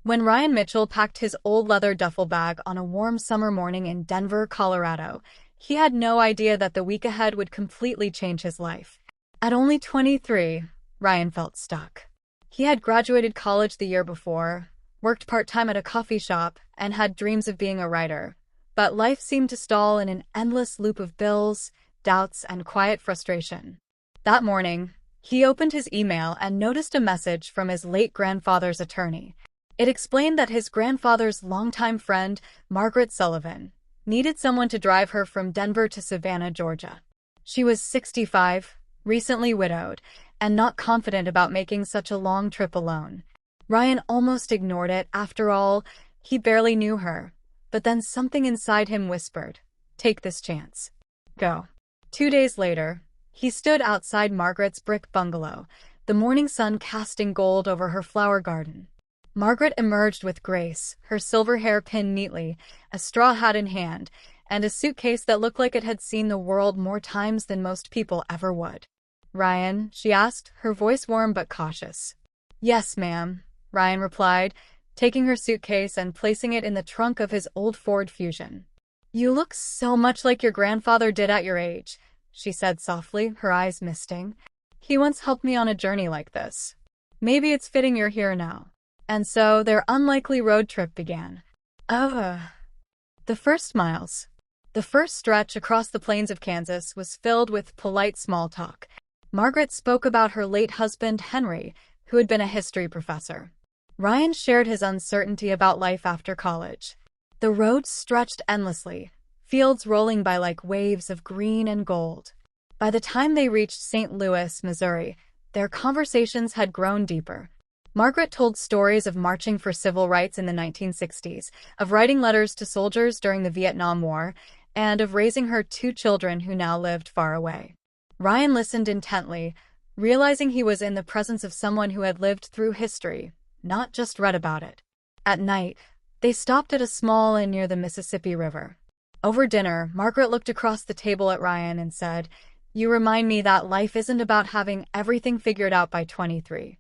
When Ryan Mitchell packed his old leather duffel bag on a warm summer morning in Denver, Colorado, he had no idea that the week ahead would completely change his life. At only 23, Ryan felt stuck. He had graduated college the year before, worked part-time at a coffee shop, and had dreams of being a writer. But life seemed to stall in an endless loop of bills, doubts, and quiet frustration. That morning, he opened his email and noticed a message from his late grandfather's attorney. It explained that his grandfather's longtime friend, Margaret Sullivan, needed someone to drive her from Denver to Savannah, Georgia. She was 65, recently widowed, and not confident about making such a long trip alone. Ryan almost ignored it. After all, he barely knew her. But then something inside him whispered, "Take this chance. Go." 2 days later, he stood outside Margaret's brick bungalow, the morning sun casting gold over her flower garden. Margaret emerged with grace, her silver hair pinned neatly, a straw hat in hand, and a suitcase that looked like it had seen the world more times than most people ever would. "Ryan?" she asked, her voice warm but cautious. "Yes, ma'am," Ryan replied, taking her suitcase and placing it in the trunk of his old Ford Fusion. "You look so much like your grandfather did at your age," she said softly, her eyes misting. "He once helped me on a journey like this. Maybe it's fitting you're here now." And so their unlikely road trip began. The first miles. The first stretch across the plains of Kansas was filled with polite small talk. Margaret spoke about her late husband, Henry, who had been a history professor. Ryan shared his uncertainty about life after college. The road stretched endlessly, fields rolling by like waves of green and gold. By the time they reached St. Louis, Missouri, their conversations had grown deeper. Margaret told stories of marching for civil rights in the 1960s, of writing letters to soldiers during the Vietnam War, and of raising her 2 children who now lived far away. Ryan listened intently, realizing he was in the presence of someone who had lived through history, not just read about it. At night, they stopped at a small inn near the Mississippi River. Over dinner, Margaret looked across the table at Ryan and said, "You remind me that life isn't about having everything figured out by 23.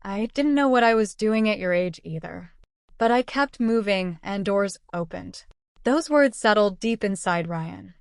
I didn't know what I was doing at your age either. But I kept moving, and doors opened." Those words settled deep inside Ryan.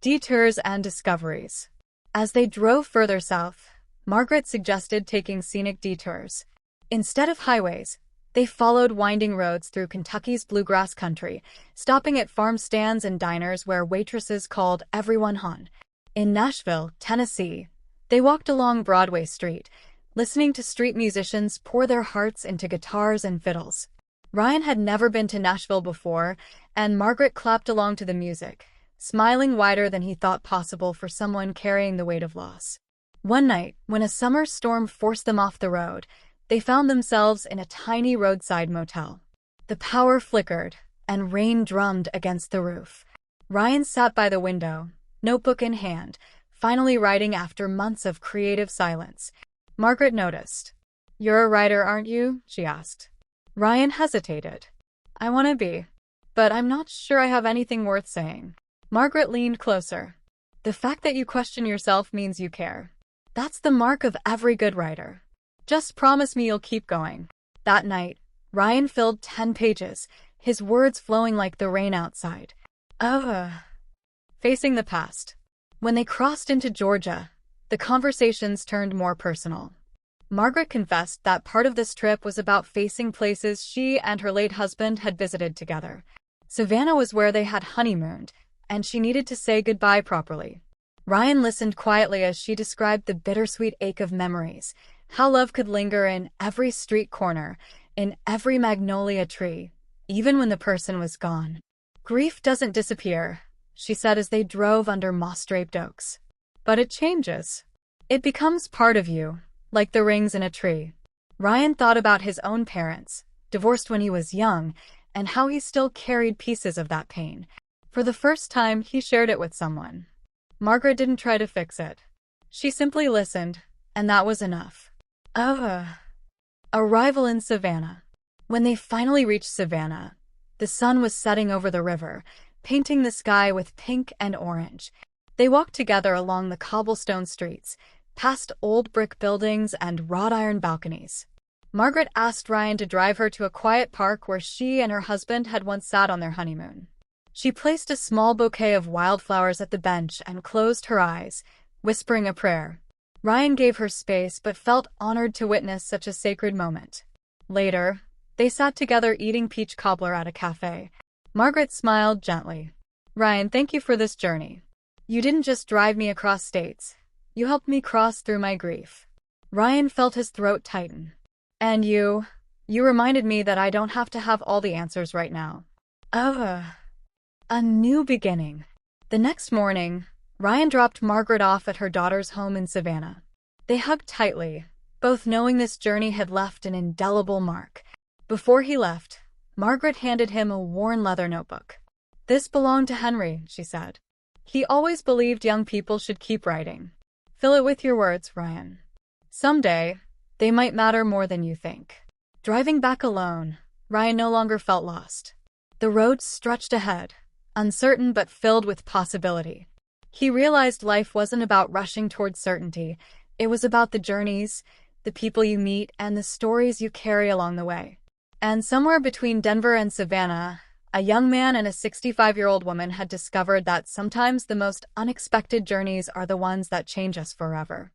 Detours and discoveries. As they drove further south, Margaret suggested taking scenic detours. Instead of highways, they followed winding roads through Kentucky's bluegrass country, stopping at farm stands and diners where waitresses called everyone hon. In Nashville, Tennessee, they walked along Broadway Street, listening to street musicians pour their hearts into guitars and fiddles. Ryan had never been to Nashville before, and Margaret clapped along to the music, smiling wider than he thought possible for someone carrying the weight of loss. One night, when a summer storm forced them off the road, they found themselves in a tiny roadside motel. The power flickered, and rain drummed against the roof. Ryan sat by the window, notebook in hand, finally writing after months of creative silence. Margaret noticed. "You're a writer, aren't you?" she asked. Ryan hesitated. "I want to be, but I'm not sure I have anything worth saying." Margaret leaned closer. "The fact that you question yourself means you care. That's the mark of every good writer. Just promise me you'll keep going." That night, Ryan filled 10 pages, his words flowing like the rain outside. Facing the past. When they crossed into Georgia, the conversations turned more personal. Margaret confessed that part of this trip was about facing places she and her late husband had visited together. Savannah was where they had honeymooned, and she needed to say goodbye properly. Ryan listened quietly as she described the bittersweet ache of memories, how love could linger in every street corner, in every magnolia tree, even when the person was gone. "Grief doesn't disappear," she said as they drove under moss-draped oaks. "But it changes. It becomes part of you, like the rings in a tree." Ryan thought about his own parents, divorced when he was young, and how he still carried pieces of that pain. For the first time, he shared it with someone. Margaret didn't try to fix it. She simply listened, and that was enough. Arrival in Savannah. When they finally reached Savannah, the sun was setting over the river, painting the sky with pink and orange. They walked together along the cobblestone streets, past old brick buildings and wrought iron balconies. Margaret asked Ryan to drive her to a quiet park where she and her husband had once sat on their honeymoon. She placed a small bouquet of wildflowers at the bench and closed her eyes, whispering a prayer. Ryan gave her space but felt honored to witness such a sacred moment. Later, they sat together eating peach cobbler at a cafe. Margaret smiled gently. Ryan, thank you for this journey. You didn't just drive me across states. You helped me cross through my grief. Ryan felt his throat tighten. And you reminded me that I don't have to have all the answers right now. A new beginning. The next morning, Ryan dropped Margaret off at her daughter's home in Savannah. They hugged tightly, both knowing this journey had left an indelible mark. Before he left, Margaret handed him a worn leather notebook. This belonged to Henry, she said. He always believed young people should keep writing. Fill it with your words, Ryan. Someday, they might matter more than you think. Driving back alone, Ryan no longer felt lost. The road stretched ahead, uncertain but filled with possibility. He realized life wasn't about rushing towards certainty. It was about the journeys, the people you meet, and the stories you carry along the way. And somewhere between Denver and Savannah, a young man and a 65-year-old woman had discovered that sometimes the most unexpected journeys are the ones that change us forever.